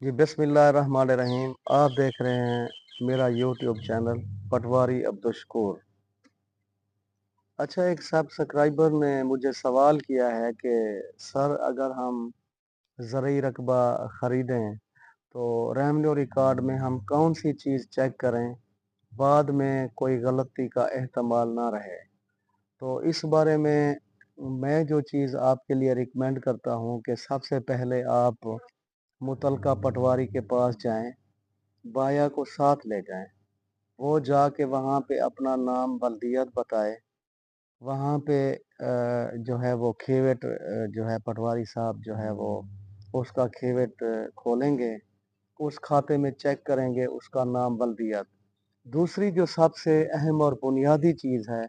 जी बिस्मिल्लाहिर्रहमानिर्रहीम। आप देख रहे हैं मेरा यूट्यूब चैनल पटवारी अब्दुल शकूर। अच्छा, एक सब्सक्राइबर ने मुझे सवाल किया है कि सर, अगर हम ज़रूरी रकबा ख़रीदें तो रेवेन्यू रिकॉर्ड में हम कौन सी चीज़ चेक करें, बाद में कोई गलती का एहतमाल ना रहे। तो इस बारे में मैं जो चीज़ आपके लिए रिकमेंड करता हूँ कि सबसे पहले आप मुतलका पटवारी के पास जाएं, बाया को साथ ले जाएं। वो जाके वहाँ पे अपना नाम बल्दियत बताए। वहाँ पे जो है वो खेवेट जो है पटवारी साहब जो है वो उसका खेवेट खोलेंगे, उस खाते में चेक करेंगे उसका नाम बल्दियत। दूसरी जो सबसे अहम और बुनियादी चीज़ है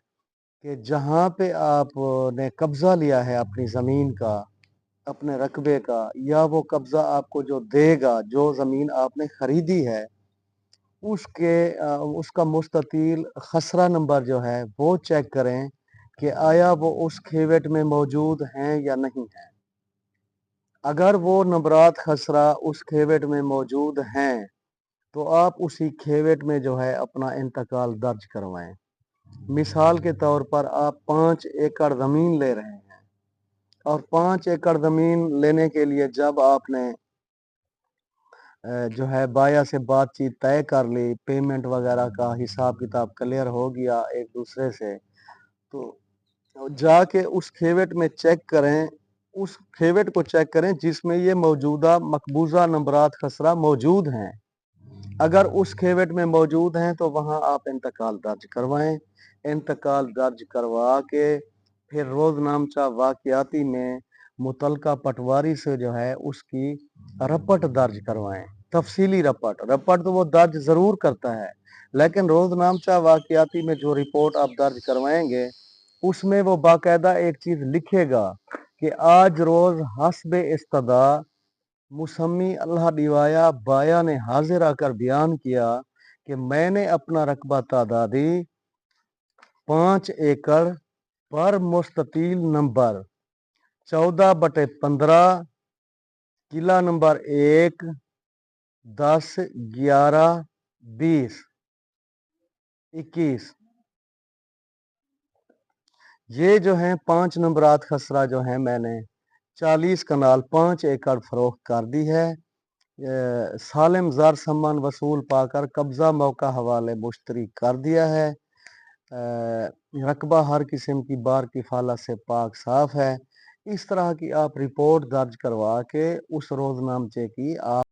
कि जहाँ पे आपने कब्ज़ा लिया है अपनी ज़मीन का, अपने रकबे का, या वो कब्ज़ा आपको जो देगा, जो ज़मीन आपने ख़रीदी है, उसका मुस्ततील खसरा नंबर जो है वो चेक करें कि आया वो उस खेवेट में मौजूद हैं या नहीं है। अगर वो नंबरात खसरा उस खेवेट में मौजूद हैं तो आप उसी खेवेट में जो है अपना इंतकाल दर्ज करवाएं। मिसाल के तौर पर आप 5 एकड़ ज़मीन ले रहे हैं और 5 एकड़ ज़मीन लेने के लिए जब आपने जो है बाया से बातचीत तय कर ली, पेमेंट वगैरह का हिसाब किताब क्लियर हो गया एक दूसरे से, तो जाके उस खेवेट में चेक करें, उस खेवेट को चेक करें जिसमें ये मौजूदा मकबूजा नंबरात खसरा मौजूद हैं। अगर उस खेवेट में मौजूद हैं तो वहाँ आप इंतकाल दर्ज करवाएं। इंतकाल दर्ज करवा के फिर रोजनामचा वाक़याती में मुतलका पटवारी से जो है उसकी रपट दर्ज करवाएं। तफसीली रपट तो वो दर्ज ज़रूर करता है, लेकिन रोजनामचा वाक़याती में जो रिपोर्ट आप दर्ज करवाएंगे उसमें वो बाकायदा एक चीज़ लिखेगा कि आज रोज़ हस्बे इस्तदा मुसम्मी अल्लाह दिवाया बाया ने हाजिर आकर बयान किया कि मैंने अपना रकबा तादादी 5 एकड़ पर मुस्ततील नंबर 14/15 किला नंबर 1 10 11 20 21 ये जो हैं 5 नंबरात खसरा जो हैं मैंने 40 कनाल 5 एकड़ फरोख्त कर दी है। सालिम ज़र सम्मान वसूल पाकर कब्ज़ा मौका हवाले मुश्तरी कर दिया है। रकबा हर किस्म की बार की फाला से पाक साफ है। इस तरह की आप रिपोर्ट दर्ज करवा के उस रोजनामचे की आप